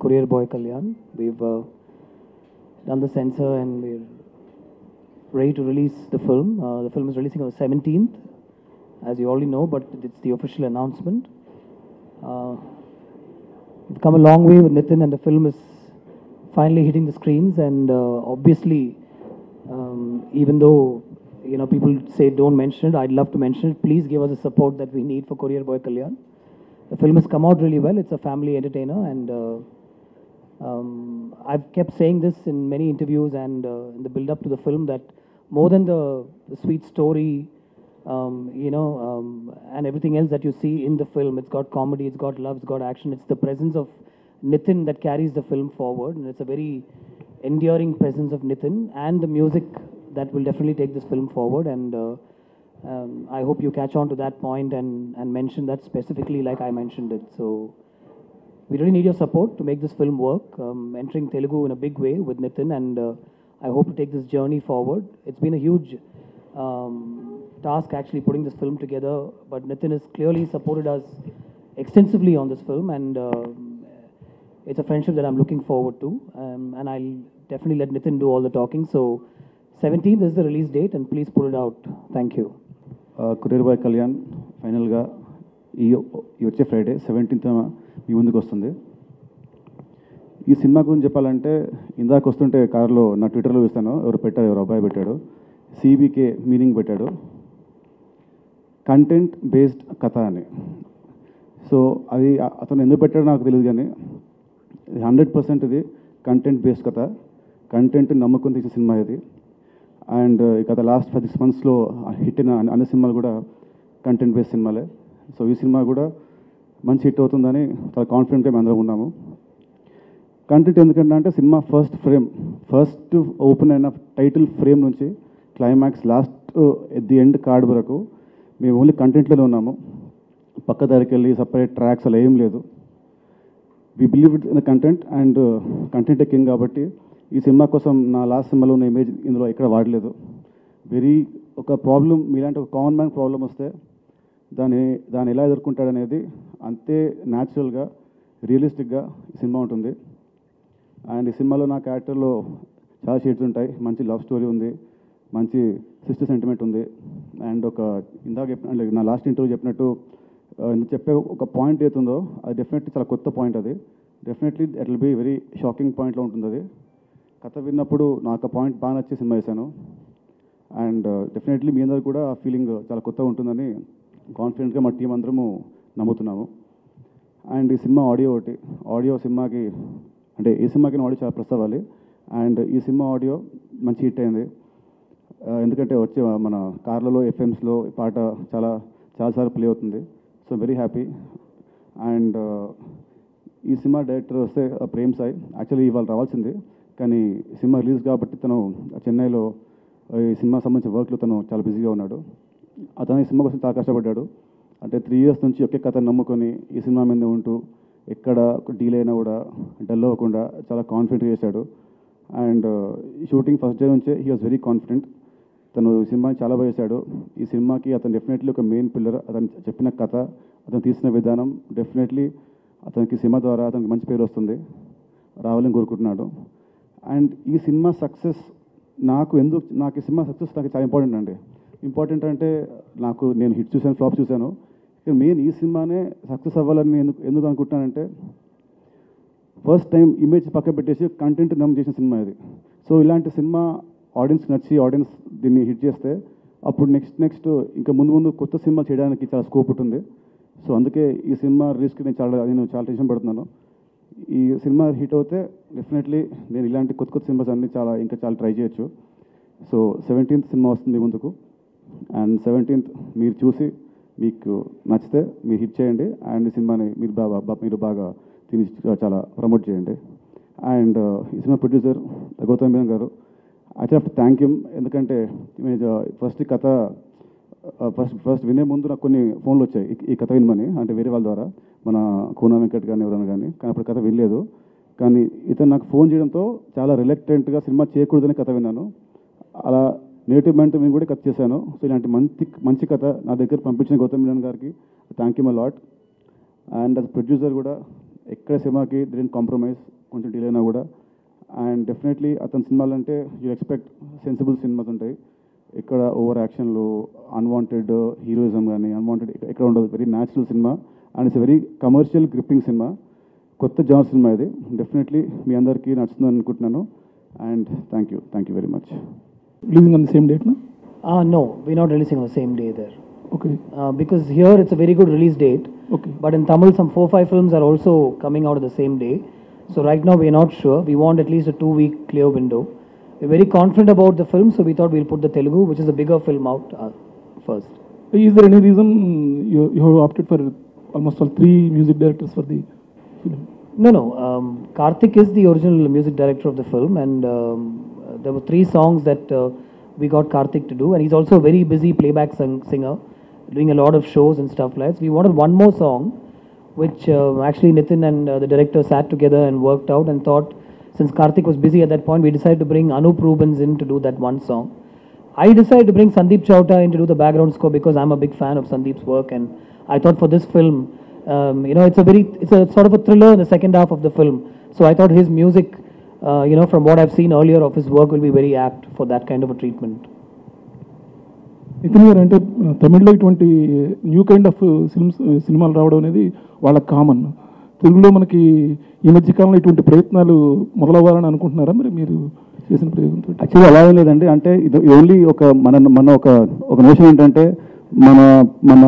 Courier Boy Kalyan. We've done the censor and we're ready to release the film. The film is releasing on the 17th, as you already know, but it's the official announcement. We've come a long way with Nitin, and the film is finally hitting the screens. And obviously, even though people say don't mention it, I'd love to mention it. Please give us the support that we need for Courier Boy Kalyan. The film has come out really well. It's a family entertainer, and I've kept saying this in many interviews and in the build-up to the film that more than the sweet story, and everything else that you see in the film, it's got comedy, it's got love, it's got action. It's the presence of Nitin that carries the film forward, and it's a very enduring presence of Nitin and the music that will definitely take this film forward. And I hope you catch on to that point and mention that specifically like I mentioned it. So we really need your support to make this film work. Entering Telugu in a big way with Nitin, and I hope to take this journey forward. It's been a huge task actually putting this film together, but Nitin has clearly supported us extensively on this film, and it's a friendship that I'm looking forward to, and I'll definitely let Nitin do all the talking. So 17th is the release date, and please put it out. Thank you. Courier Boy Kalyan ఫైనల్గా ఈ వచ్చే Friday 17th మీ ముందుకు వస్తుంది. ఈ cinema గురించి చెప్పాలంటే ఇందాక వస్తుంటే కారులో నా ట్విట్టర్లో చూస్తాను, ఎవరు అబ్బాయి పెట్టాడు, సిబికే మీనింగ్ పెట్టాడు, కంటెంట్ బేస్డ్ కథ అని. సో అది అతను ఎందుకు పెట్టాడో నాకు తెలియదు, కానీ 100% ఇది కంటెంట్ బేస్డ్ కథ, కంటెంట్ నమ్ముకొని తీసిన సినిమా ఇది. అండ్ గత లాస్ట్ 6 monthsలో హిట్ అయిన అన్ని సినిమాలు కూడా కంటెంట్ బేస్డ్ సినిమాలే. సో ఈ సినిమా కూడా మంచి హిట్ అవుతుందని చాలా కాన్ఫిడెంట్గా మేము అందరం ఉన్నాము. కంటెంట్ ఎందుకంటే అంటే సినిమా ఫస్ట్ ఓపెన్ అయిన టైటిల్ ఫ్రేమ్ నుంచి climax last at the end card వరకు మేము ఓన్లీ కంటెంట్లోనే ఉన్నాము. పక్క దారికి వెళ్ళి సపరేట్ ట్రాక్స్ అలా ఏం లేదు. We believe in the content, and కంటెంటే కింగ్. కాబట్టి ఈ సినిమా కోసం నా లాస్ట్ సినిమాలో ఉన్న ఇమేజ్ ఇందులో ఎక్కడ వాడలేదు. ఒక ప్రాబ్లం, మీలాంటి ఒక కామన్ మ్యాన్ ప్రాబ్లం వస్తే దాన్ని ఎలా ఎదుర్కొంటాడనేది అంతే న్యాచురల్గా రియలిస్టిక్గా ఈ సినిమా ఉంటుంది. అండ్ ఈ సినిమాలో నా క్యారెక్టర్లో చాలా షేడ్స్ ఉంటాయి. మంచి లవ్ స్టోరీ ఉంది, మంచి సిస్టర్ సెంటిమెంట్ ఉంది, అండ్ నా లాస్ట్ ఇంటర్వ్యూ చెప్పినట్టు చెప్పే ఒక పాయింట్ ఏతుందో అది డెఫినెట్లీ చాలా కొత్త పాయింట్. అది definitely it will be very shocking పాయింట్లో ఉంటుంది. అది కథ విన్నప్పుడు నాకు ఆ పాయింట్ బాగా నచ్చి సినిమా వేశాను. అండ్ డెఫినెట్లీ మీ అందరూ కూడా ఆ ఫీలింగ్ చాలా కొత్తగా ఉంటుందని కాన్ఫిడెంట్గా మా టీం అందరము నమ్ముతున్నాము. అండ్ ఈ సినిమా ఆడియో సినిమాకి అంటే ఈ సినిమాకి ఆడియో చాలా ప్లస్ అవ్వాలి. అండ్ ఈ సినిమా ఆడియో మంచి హిట్ అయింది. ఎందుకంటే వచ్చే మన కార్లలో ఎఫ్ఎమ్స్లో పాట చాలాసార్లు ప్లే అవుతుంది. So very happy. అండ్ ఈ సినిమా డైరెక్టర్ వస్తే ప్రేమ్ సాయి, యాక్చువల్లీ ఇవాళ రావాల్సింది, కానీ సినిమా రిలీజ్ కాబట్టి తను చెన్నైలో ఈ సినిమా సంబంధించిన వర్క్లో తను చాలా బిజీగా ఉన్నాడు. అతను ఈ సినిమా కోసం చాలా కష్టపడ్డాడు. అంటే 3 years నుంచి ఒకే కథ నమ్ముకొని ఈ సినిమా మీద ఉంటూ ఎక్కడ డీల్ అయినా కూడా డల్ అవ్వకుండా చాలా కాన్ఫిడెంట్ చేశాడు. అండ్ షూటింగ్ ఫస్ట్ డే నుంచే హీ వాజ్ వెరీ కాన్ఫిడెంట్. తను ఈ సినిమాని చాలా బాగా చేశాడు. ఈ సినిమాకి అతను డెఫినెట్లీ ఒక మెయిన్ పిల్లర్. అతను చెప్పిన కథ, అతను తీసిన విధానం డెఫినెట్లీ అతనికి సినిమా ద్వారా అతనికి మంచి పేరు వస్తుంది, రావాలని కోరుకుంటున్నాడు. అండ్ ఈ సినిమా సక్సెస్ నాకు ఈ సినిమా సక్సెస్ నాకు చాలా ఇంపార్టెంట్ అంటే నేను హిట్ చూశాను, ఫ్లాప్ చూశాను, మెయిన్ ఈ సినిమానే సక్సెస్ అవ్వాలని ఎందుకు అనుకుంటున్నానంటే ఫస్ట్ టైం ఇమేజ్ పక్క పెట్టేసి కంటెంట్ నమ్ము చేసిన సినిమా ఇది. సో ఇలాంటి సినిమా ఆడియన్స్కి నచ్చి ఆడియన్స్ దీన్ని హిట్ చేస్తే అప్పుడు నెక్స్ట్ ఇంకా ముందు కొత్త సినిమా చేయడానికి చాలా స్కోప్ ఉంటుంది. సో అందుకే ఈ సినిమా రిలీజ్కి నేను చాలా టెన్షన్ పడుతున్నాను. ఈ సినిమా హిట్ అవుతే డెఫినెట్లీ నేను ఇలాంటి కొత్త సినిమాస్ అన్నీ ఇంకా చాలా ట్రై చేయొచ్చు. సో 17th సినిమా వస్తుంది ముందుకు. అండ్ 17th మీరు చూసి మీకు నచ్చితే మీరు హిట్ చేయండి. అండ్ ఈ సినిమాని మీరు బాగా తిని చాలా ప్రమోట్ చేయండి. అండ్ ఈ సినిమా ప్రొడ్యూసర్ గౌతమ్ మీనన్ గారు, I have to thank him. ఎందుకంటే ఫస్ట్ వినే ముందు నాకు కొన్ని ఫోన్లు వచ్చాయి ఈ కథ వినమని, అంటే వేరే వాళ్ళ ద్వారా, మన కోనా వెంకట్ కానీ ఎవరైనా కానీ అప్పుడు కథ వినలేదు. కానీ ఇతను నాకు ఫోన్ చేయడంతో చాలా రిలక్టెంట్గా సినిమా చేయకూడదని కథ విన్నాను. అలా నేటివ్ మెంట్ మేము కూడా కథ చేశాను. సో ఇలాంటి మంచి కథ నా దగ్గర పంపించిన గౌతమ్ మీనన్ గారికి thank you my lot. And అది ప్రొడ్యూసర్ కూడా ఎక్కడ సినిమాకి దీని కాంప్రమైజ్ కొంచెం డిలే అయినా కూడా. అండ్ డెఫినెట్లీ అతని సినిమాలు అంటే యూ ఎక్స్పెక్ట్ సెన్సిబుల్ సినిమాస్ ఉంటాయి. ఇక్కడ ఓవర్ యాక్షన్లు, అన్వాంటెడ్ హీరోయిజం కానీ అన్వాంటెడ్ ఎక్కడ ఉండదు. Very natural cinema and it's very commercial gripping cinema. కొత్త జానర్ సినిమా ఇది. డెఫినెట్లీ మీ అందరికీ నచ్చుతుందని అనుకుంటున్నాను. And thank you very much. Releasing on the same date, no? No, we're not releasing on the same day there. Okay. Because here it's a very good release date. Okay. But in Tamil, some 4-5 films are also coming out on the same day. So right now we're not sure. We want at least a 2-week clear window. We're very confident about the film, so we thought we'll put the Telugu, which is a bigger film, out first. Is there any reason you have opted for almost all 3 music directors for the film? No. Karthik is the original music director of the film, and there were 3 songs that we got Karthik to do, and he's also a very busy playback singer, doing a lot of shows and stuff like that. So we wanted one more song, which actually Nitin and the director sat together and worked out and thought, since Karthik was busy at that point, we decided to bring Anup Rubens in to do that one song. I decided to bring Sandeep Chowta in to do the background score because I'm a big fan of Sandeep's work, and I thought for this film, it's a sort of a thriller in the second half of the film. So I thought his music, from what I've seen earlier of his work, will be very apt for that kind of a treatment. Nitin గారు, అంటే తమిళ్లో ఇటువంటి new kind of సినిమాలు రావడం అనేది వాళ్ళకి common. తెలుగులో మనకి ఈ మధ్య కాలంలో ఇటువంటి ప్రయత్నాలు మొదలవ్వాలని అనుకుంటున్నారా మరి మీరు చేసిన ప్రయోగంతో? యాక్చువల్లీ అలా ఏం లేదండి. అంటే ఇది ఓన్లీ మన ఒక నోషన్ ఏంటంటే మన మన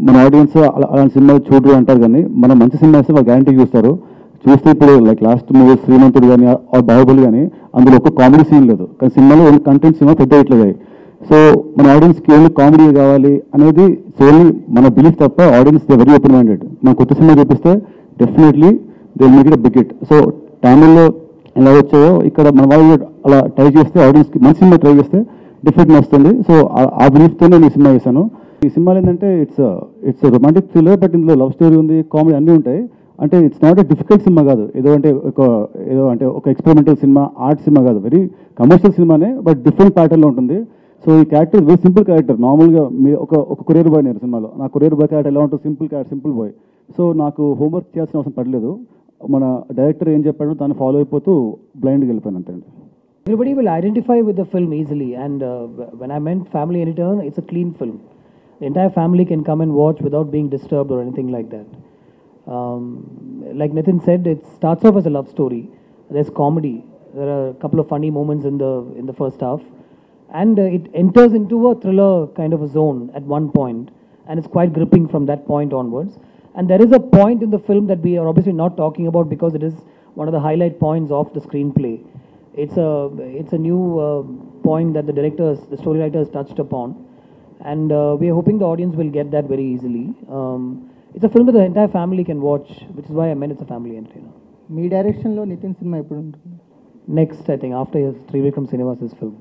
మన ఆడియన్స్ అలాంటి సినిమాలు చూడరు అంటారు, కానీ మనం మంచి సినిమా వేస్తే వాళ్ళు గ్యారంటీ చూస్తారు. చూస్తే ఇప్పుడు లైక్ లాస్ట్ మూవీ శ్రీమంతుడు కానీ ఆ బాహుబలి కానీ అందులో ఒక కామెడీ సీన్ లేదు, కానీ సినిమాలో ఓన్లీ కంటెంట్ సినిమా పెద్ద ఇట్లేదు. సో మన ఆడియన్స్కి ఓన్లీ కామెడీ కావాలి అనేది ఓన్లీ మన బిలీఫ్ తప్ప audience they very open minded. మన కొత్త సినిమా చూపిస్తే definitely they make it a big hit. So తమిళ్లో ఎలా వచ్చాయో ఇక్కడ మన వాళ్ళు అలా ట్రై చేస్తే, ఆడియన్స్కి మంచి సినిమా ట్రై చేస్తే డెఫినెట్గా వస్తుంది. సో ఆ బిలీఫ్తోనే నేను ఈ సినిమా చేశాను. ఈ సినిమాలు ఏంటంటే ఇట్స్ రొమాంటిక్ థ్రిల్లర్, బట్ ఇందులో లవ్ స్టోరీ ఉంది, కామెడీ అన్నీ ఉంటాయి. అంటే it's not a difficult cinema కాదు, ఏదో అంటే ఒక ఎక్స్పెరిమెంటల్ సినిమా, ఆర్ట్ సినిమా కాదు, వెరీ కమర్షియల్ సినిమానే, బట్ డిఫరెంట్ ప్యాటర్న్లో ఉంటుంది. సో ఈ క్యారెక్టర్ వెరీ సింపుల్ క్యారెక్టర్. నార్మల్గా ఒక కొరియర్ బాయ్ నేను సినిమాలో, నా కొరియర్ బాయ్ క్యారెక్టర్ ఎలా ఉంటుంది, సింపుల్ బాయ్. సో నాకు హోంవర్క్ చేయాల్సిన అవసరం పడలేదు. మన డైరెక్టర్ ఏం చెప్పాడో దాన్ని ఫాలో అయిపోతూ బ్లైండ్గా వెళ్ళిపోయాను అంతే అండి. Everybody will identify with the film easily, and when I meant Family Any Turn, it's a clean film. The entire family can come and watch without being disturbed or anything like that. Like Nitin said, it starts off as a love story. There's comedy. There are a couple of funny moments in the first half, and it enters into a thriller kind of a zone at one point, and it's quite gripping from that point onwards. And there is a point in the film that we are obviously not talking about because it is one of the highlight points of the screenplay. It's a new point that the story writers touched upon, and we are hoping the audience will get that very easily. It's a film that the entire family can watch, which is why I meant it's a family entertainer. మీ డైరెక్షన్లో Nitin cinema ఎప్పుడు ఉంటుంది? Next, I think after Trivikram Srinivas's film.